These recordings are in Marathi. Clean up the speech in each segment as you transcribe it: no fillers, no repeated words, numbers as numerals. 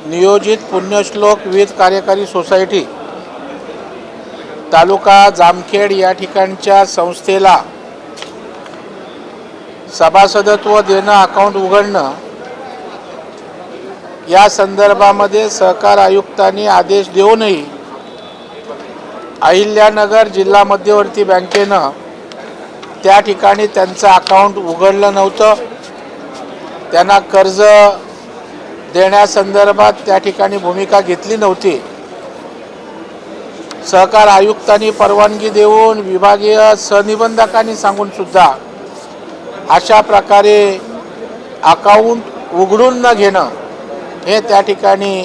नियोजित पुण्यश्लोक विविध कार्यकारी सोसायटी तालुका जामखेड या ठिकाणच्या संस्थेला सभासदत्व देणं, अकाउंट उघडणं या संदर्भामध्ये सहकार आयुक्तांनी आदेश देऊनही अहिल्यानगर जिल्हा मध्यवर्ती बँकेनं त्या ठिकाणी त्यांचं अकाउंट उघडलं नव्हतं. त्यांना कर्ज देण्यासंदर्भात त्या ठिकाणी भूमिका घेतली नव्हती. सहकार आयुक्तांनी परवानगी देऊन विभागीय सहनिबंधकांनी सांगून सुद्धा अशा प्रकारे अकाउंट उघडून न घेणं हे त्या ठिकाणी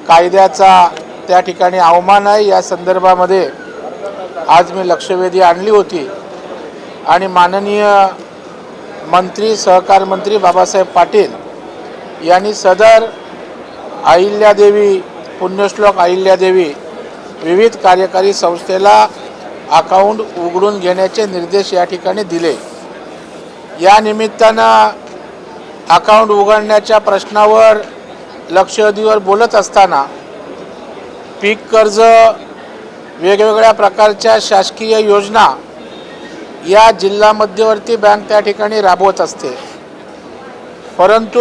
कायद्याचा त्या ठिकाणी अवमान आहे. या संदर्भामध्ये आज मी लक्षवेधी आणली होती आणि माननीय मंत्री सहकार मंत्री बाबासाहेब पाटील यांनी सदर अहिल्यादेवी पुण्यश्लोक अहिल्यादेवी विविध कार्यकारी संस्थेला अकाउंट उघडून घेण्याचे निर्देश या ठिकाणी दिले. या निमित्तानं अकाउंट उघडण्याच्या प्रश्नावर लक्षवेधीवर बोलत असताना पीक कर्ज, वेगवेगळ्या प्रकारच्या शासकीय योजना या जिल्हा मध्यवर्ती बँक त्या ठिकाणी राबवत असते. परंतु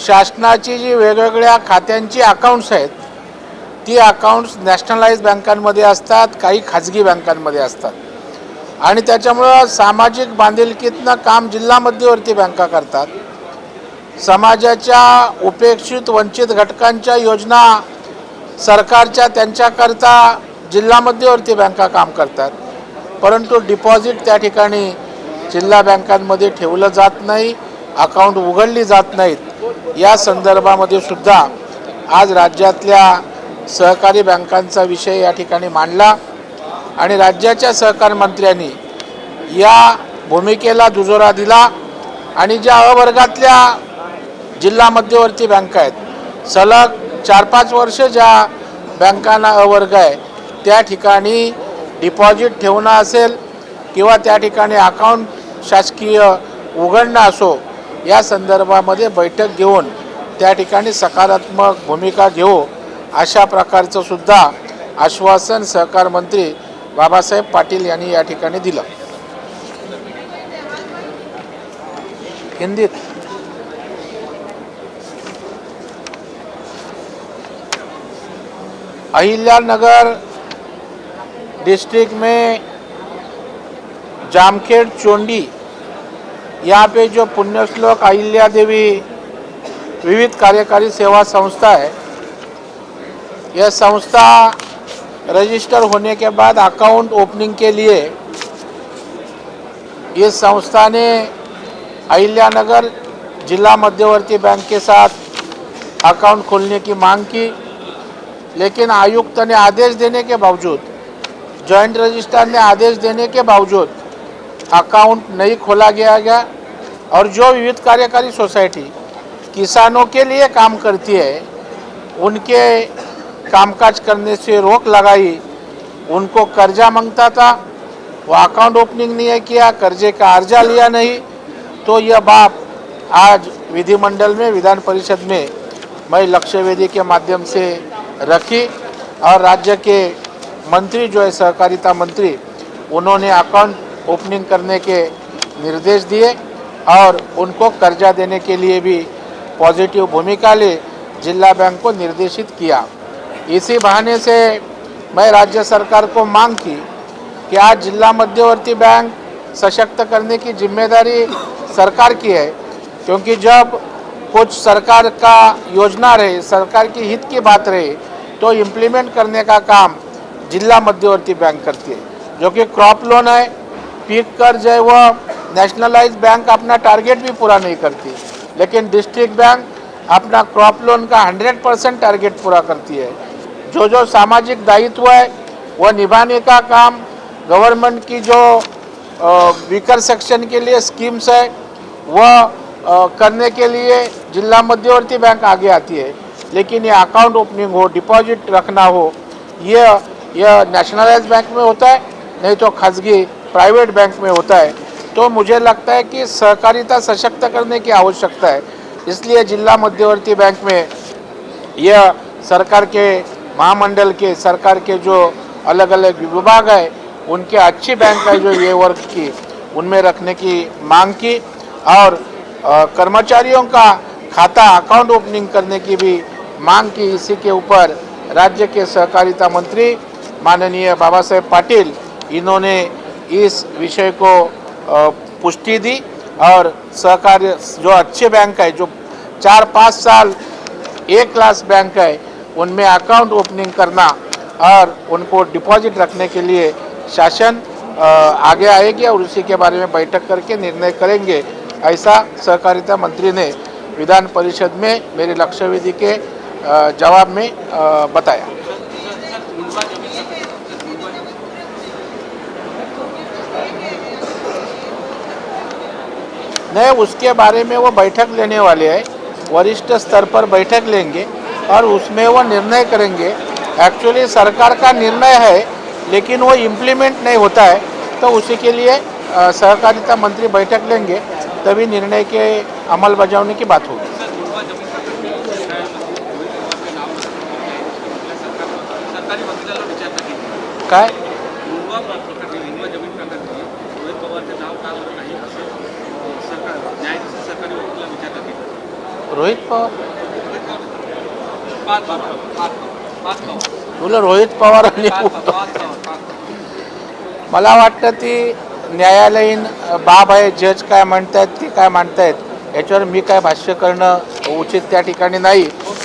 शासनाची जी वेगवेगळ्या खात्यांची अकाउंट्स आहेत ती अकाउंट्स नॅशनलाइज बँकांमध्ये असतात, काही खाजगी बँकांमध्ये असतात आणि त्याच्यामुळं सामाजिक बांधिलकीतनं काम जिल्हा मध्यवर्ती बँका करतात. समाजाच्या उपेक्षित वंचित घटकांच्या योजना सरकारच्या त्यांच्याकरता जिल्हा मध्यवर्ती बँका काम करतात. परंतु डिपॉझिट त्या ठिकाणी जिल्हा बँकांमध्ये ठेवलं जात नाही, अकाउंट उघडली जात नाहीत. या संदर्भामध्ये सुद्धा आज राज्यातल्या सहकारी बँकांचा विषय या ठिकाणी मांडला आणि राज्याच्या सहकार मंत्र्यांनी या भूमिकेला दुजोरा दिला आणि ज्या अवर्गातल्या जिल्हा मध्यवर्ती बँका आहेत, सलग 4-5 वर्ष ज्या बँकांना अवर्ग आहे त्या ठिकाणी डिपॉझिट ठेवणं असेल किंवा त्या ठिकाणी अकाउंट शासकीय उघडणं असो, या संदर्भामध्ये बैठक घेऊन त्या ठिकाणी सकारात्मक भूमिका घेऊ अशा प्रकारचं सुद्धा आश्वासन सहकार मंत्री बाबासाहेब पाटील यांनी या ठिकाणी दिलं. हिंदीत अहिल्यानगर डिस्ट्रिक्ट में जामखेड़ चोंडी यहाँ पे जो पुण्यश्लोक अहिल्या देवी विविध कार्यकारी सेवा संस्था है, यह संस्था रजिस्टर होने के बाद अकाउंट ओपनिंग के लिए इस संस्था ने अहिल्यानगर जिला मध्यवर्ती बैंक के साथ अकाउंट खोलने की मांग की, लेकिन आयुक्त ने आदेश देने के बावजूद, जॉइंट रजिस्ट्रार ने आदेश देने के बावजूद अकाउंट नहीं खोला गया और जो विविध कार्यकारी सोसाइटी किसानों के लिए काम करती है उनके कामकाज करने से रोक लगाई, उनको कर्जा मांगता था, वो अकाउंट ओपनिंग नहीं किया, कर्जे का अर्जा लिया नहीं. तो यह बात आज विधिमंडल में विधान परिषद में मैं लक्ष्यवेधी के माध्यम से रखी और राज्य के मंत्री जो है सहकारिता मंत्री, उन्होंने अकाउंट ओपनिंग करने के निर्देश दिए और उनको कर्जा देने के लिए भी पॉजिटिव भूमिका ले जिला बैंक को निर्देशित किया. इसी बहाने से मैं राज्य सरकार को मांग की कि आज जिला मध्यवर्ती बैंक सशक्त करने की जिम्मेदारी सरकार की है, क्योंकि जब कुछ सरकार का योजना रहे, सरकार की हित की बात रहे तो इम्प्लीमेंट करने का काम जिला मध्यवर्ती बैंक करती है. जो कि क्रॉप लोन है, पीक कर्ज है, वह नेशनलाइज बैंक अपना टारगेट भी पूरा नहीं करती, लेकिन डिस्ट्रिक्ट बैंक अपना क्रॉप लोन का 100% टारगेट पूरा करती है. जो सामाजिक दायित्व है वह निभाने का काम गवर्नमेंट की जो वीकर सेक्शन के लिए स्कीम्स है वह करने के लिए जिला मध्यवर्ती बैंक आगे आती है. लेकिन ये अकाउंट ओपनिंग हो, डिपॉजिट रखना हो, यह नेशनलाइज बैंक में होता है, नहीं तो खाजगी प्राइवेट बैंक में होता है. तो मुझे लगता है कि सहकारिता सशक्त करने की आवश्यकता है. इसलिए जिला मध्यवर्ती बैंक में यह सरकार के महामंडल के सरकार के जो अलग अलग विभाग है उनके अच्छी बैंक है जो ये वर्क की उनमें रखने की मांग की और कर्मचारियों का खाता अकाउंट ओपनिंग करने की भी मांग की। इसी के ऊपर राज्य के सहकारिता मंत्री माननीय बाबा साहेब पाटिल इन्होंने इस विषय को पुष्टि दी और सहकारी जो अच्छे बैंक है जो 4-5 साल ए क्लास बैंक है उनमें अकाउंट ओपनिंग करना और उनको डिपॉजिट रखने के लिए शासन आगे आएगी और उसी के बारे में बैठक करके निर्णय करेंगे, ऐसा सहकारिता मंत्री ने विधान परिषद में मेरे लक्ष्यवेधी के जवाब में बताया। नहीं, उसके बारे में वो बैठक लेने वाले हैं, वरिष्ठ स्तर पर बैठक लेंगे और उसमें वो निर्णय करेंगे। एक्चुअली सरकार का निर्णय है लेकिन वो इम्प्लीमेंट नहीं होता है, तो उसी के लिए सहकारिता मंत्री बैठक लेंगे तभी निर्णय के अमल बजावने की बात होगी। काय रोहित पवार तुला रोहित पवार मला वाटतं ती न्यायालयीन बाब आहे। जज काय म्हणतायत ते काय म्हणतायत याच्यावर मी काय भाष्य करणं उचित त्या ठिकाणी नाही।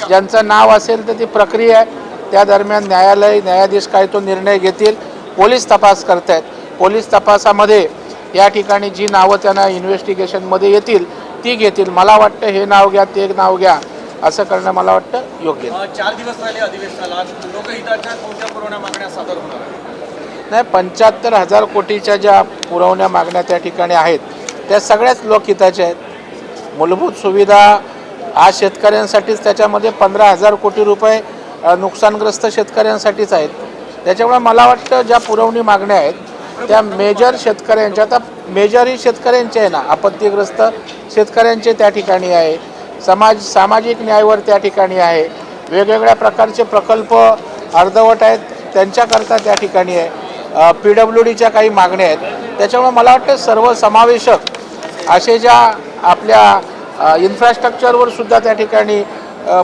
ज्यांचं नाव असेल तर ती प्रक्रिया आहे, त्या दरम्यान न्यायाधीश काय तो निर्णय घेतील। पोलीस तपास करतायत, पोलीस तपासामध्ये या ठिकाणी जी नावं त्यांना इन्व्हेस्टिगेशनमध्ये येतील ती घेतील। मला वाटतं हे नाव घ्या ते नाव घ्या असं करणं मला वाटतं योग्य नाही। 4 दिवस राहिले अधिवेशनाला, लोकहिताच्या कोणत्या पुरवण्या मागण्या सादर होणार आहेत? नाही, 75,000 कोटीच्या ज्या पुरवण्या मागण्या त्या ठिकाणी आहेत त्या सगळ्याच लोकहिताच्या आहेत। मूलभूत सुविधा आज शेतकऱ्यांसाठीच त्याच्यामध्ये 15,000 कोटी रुपये नुकसानग्रस्त शेतकऱ्यांसाठीच आहेत। त्याच्यामुळे मला वाटतं ज्या पुरवणी मागण्या आहेत त्या मेजर शेतकऱ्यांच्या, आता मेजर ही शेतकऱ्यांचे आहे ना, आपत्तीग्रस्त शेतकऱ्यांचे त्या ठिकाणी आहे, सामाजिक न्यायावर त्या ठिकाणी आहे, वेगवेगळ्या प्रकारचे प्रकल्प अर्धवट आहेत त्यांच्याकरता त्या ठिकाणी आहे, PWDच्या काही मागण्या आहेत। त्याच्यामुळे मला वाटतं सर्वसमावेशक असे ज्या आपल्या इन्फ्रास्ट्रक्चरवर सुद्धा त्या ठिकाणी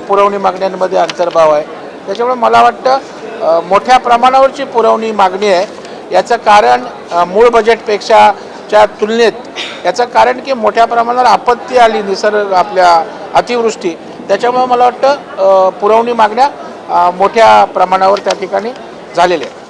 पुरवणी मागण्यांमध्ये अंतर्भाव आहे। त्याच्यामुळे मला वाटतं मोठ्या प्रमाणावरची पुरवणी मागणी आहे। याचं कारण मूळ बजेटपेक्षा च्या तुलनेत याचं कारण की मोठ्या प्रमाणावर आपत्ती आली, निसर्ग आपल्या अतिवृष्टी, त्याच्यामुळे मला वाटतं पुरवणी मागण्या मोठ्या प्रमाणावर त्या ठिकाणी झालेल्या आहेत।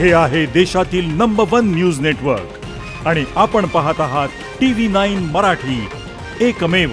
हे आहे देशातील नंबर 1 न्यूज नेटवर्क आणि आपण पाहत आहात TV9 मराठी, एकमेव।